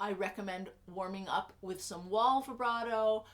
I recommend warming up with some wall vibrato,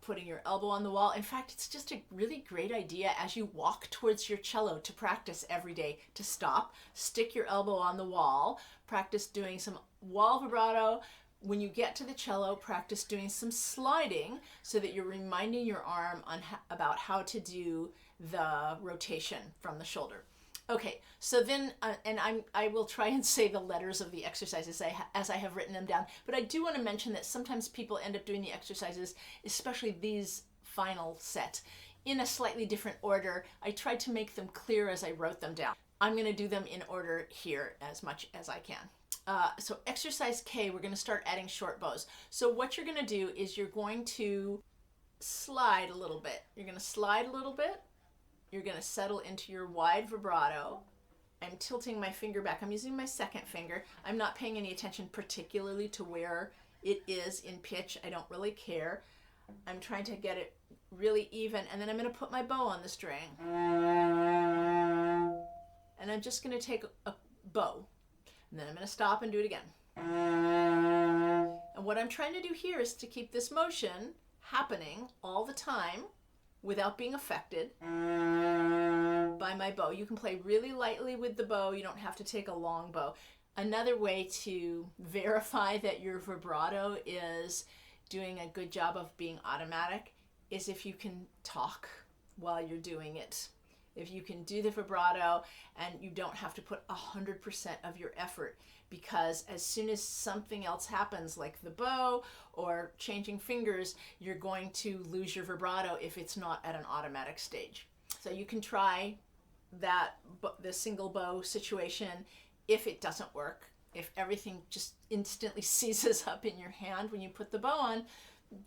putting your elbow on the wall. In fact, it's just a really great idea as you walk towards your cello to practice every day to stop, stick your elbow on the wall, practice doing some wall vibrato. When you get to the cello, practice doing some sliding so that you're reminding your arm about how to do the rotation from the shoulder. Okay, so then, and I will try and say the letters of the exercises as I have written them down, but I do want to mention that sometimes people end up doing the exercises, especially these final set, in a slightly different order. I tried to make them clear as I wrote them down. I'm going to do them in order here as much as I can. So exercise K, we're going to start adding short bows. So what you're going to do is you're going to slide a little bit. You're going to slide a little bit. You're going to settle into your wide vibrato. I'm tilting my finger back. I'm using my second finger. I'm not paying any attention particularly to where it is in pitch. I don't really care. I'm trying to get it really even, and then I'm going to put my bow on the string. And I'm just going to take a bow, and then I'm going to stop and do it again. And what I'm trying to do here is to keep this motion happening all the time without being affected by my bow. You can play really lightly with the bow. You don't have to take a long bow. Another way to verify that your vibrato is doing a good job of being automatic is if you can talk while you're doing it. If you can do the vibrato and you don't have to put 100% of your effort, because as soon as something else happens, like the bow or changing fingers, you're going to lose your vibrato if it's not at an automatic stage. So you can try that, the single bow situation. If it doesn't work, if everything just instantly seizes up in your hand when you put the bow on,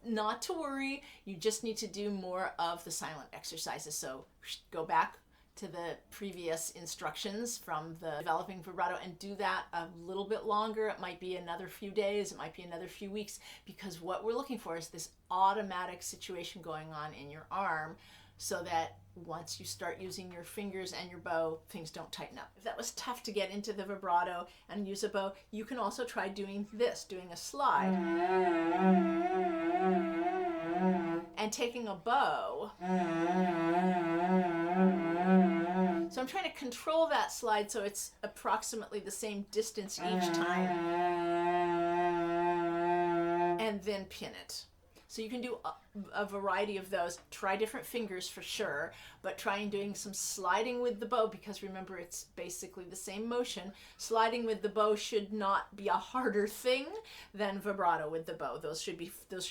not to worry. You just need to do more of the silent exercises. So go back to the previous instructions from the developing vibrato and do that a little bit longer. It might be another few days, it might be another few weeks, because what we're looking for is this automatic situation going on in your arm, so that once you start using your fingers and your bow, things don't tighten up. If that was tough to get into the vibrato and use a bow, you can also try doing this, doing a slide and taking a bow. So I'm trying to control that slide so it's approximately the same distance each time, and then pin it. So you can do a variety of those. Try different fingers for sure, but try doing some sliding with the bow, because remember, it's basically the same motion. Sliding with the bow should not be a harder thing than vibrato with the bow. Those should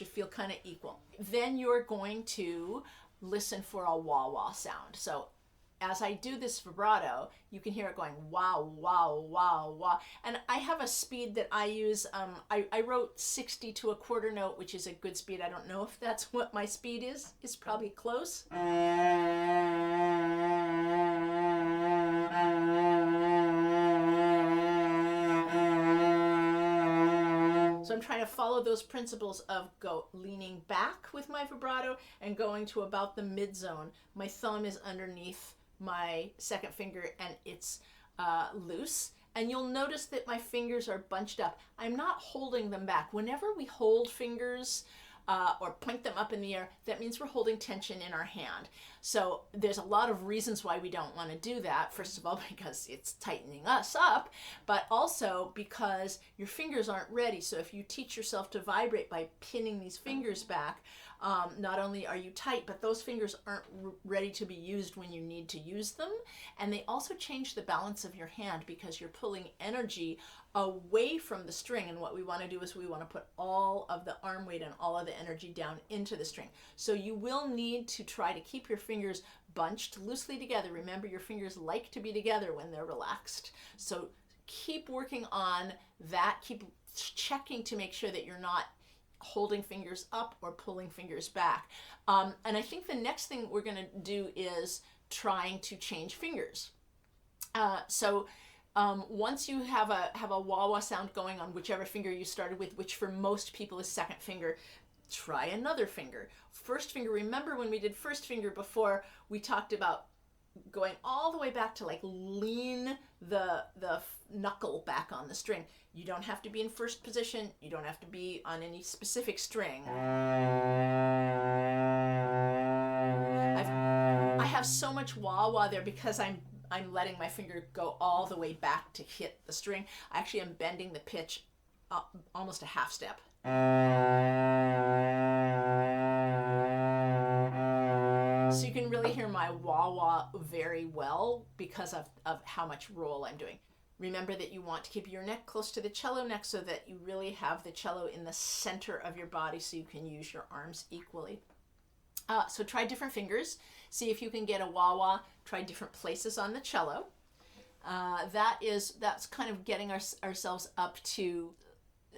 feel kind of equal. Then you're going to listen for a wah-wah sound. So as I do this vibrato, you can hear it going wow, wow, wow, wow. And I have a speed that I use. I wrote 60 to a quarter note, which is a good speed. I don't know if that's what my speed is. It's probably close. So I'm trying to follow those principles of leaning back with my vibrato and going to about the mid zone. My thumb is underneath my second finger and it's loose, and you'll notice that my fingers are bunched up. I'm not holding them back. Whenever we hold fingers or point them up in the air, that means we're holding tension in our hand. So there's a lot of reasons why we don't want to do that. First of all, because it's tightening us up, but also because your fingers aren't ready. So if you teach yourself to vibrate by pinning these fingers back, not only are you tight, but those fingers aren't ready to be used when you need to use them. And they also change the balance of your hand, because you're pulling energy away from the string. And what we want to do is we want to put all of the arm weight and all of the energy down into the string. So you will need to try to keep your fingers bunched loosely together. Remember, your fingers like to be together when they're relaxed. So keep working on that. Keep checking to make sure that you're not holding fingers up or pulling fingers back. And I think the next thing we're going to do is trying to change fingers. Once you have a wah-wah sound going on whichever finger you started with, which for most people is second finger, try another finger. First finger, remember when we did first finger before, we talked about going all the way back to like lean the knuckle back on the string. You don't have to be in first position. You don't have to be on any specific string. I have so much wah-wah there because I'm letting my finger go all the way back to hit the string. I actually am bending the pitch almost a half step. So you can really hear my wah-wah very well because of how much roll I'm doing. Remember that you want to keep your neck close to the cello neck so that you really have the cello in the center of your body so you can use your arms equally. So try different fingers. See if you can get a wah-wah. Try different places on the cello. That's kind of getting ourselves up to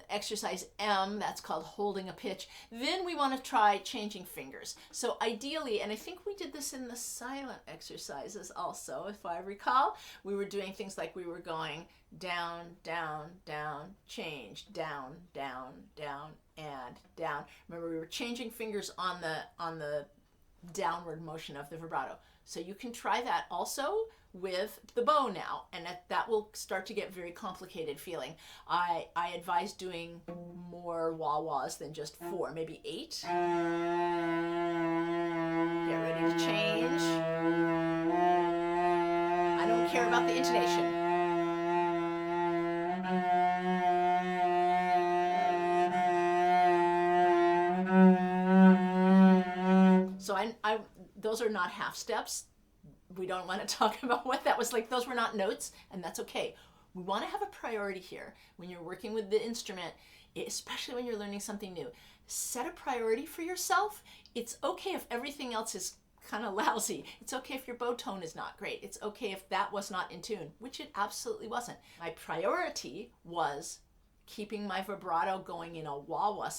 exercise M, that's called holding a pitch. Then we want to try changing fingers. So ideally, and I think we did this in the silent exercises also, if I recall, we were doing things like we were going down, down, down, change, down, down, down, and down. Remember, we were changing fingers on the downward motion of the vibrato. So you can try that also with the bow now, and that will start to get very complicated feeling. I advise doing more wah-wahs than just 4, maybe 8. Get ready to change. I don't care about the intonation. So those are not half steps. We don't want to talk about what that was like. Those were not notes, and that's okay. We want to have a priority here when you're working with the instrument, especially when you're learning something new. Set a priority for yourself. It's okay if everything else is kind of lousy. It's okay if your bow tone is not great. It's okay if that was not in tune, which it absolutely wasn't. My priority was keeping my vibrato going in a wah-wah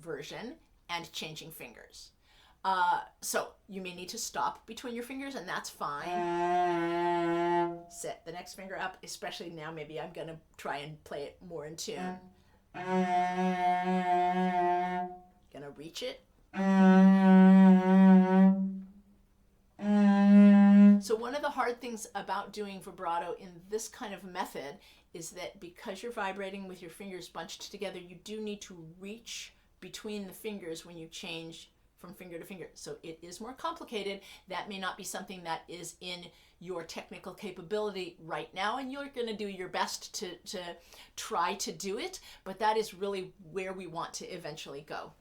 version and changing fingers. So you may need to stop between your fingers, and that's fine. Set the next finger up, especially now maybe I'm going to try and play it more in tune. Gonna reach it. So one of the hard things about doing vibrato in this kind of method is that because you're vibrating with your fingers bunched together, you do need to reach between the fingers when you change from finger to finger. So it is more complicated. That may not be something that is in your technical capability right now, and you're going to do your best to try to do it, but that is really where we want to eventually go.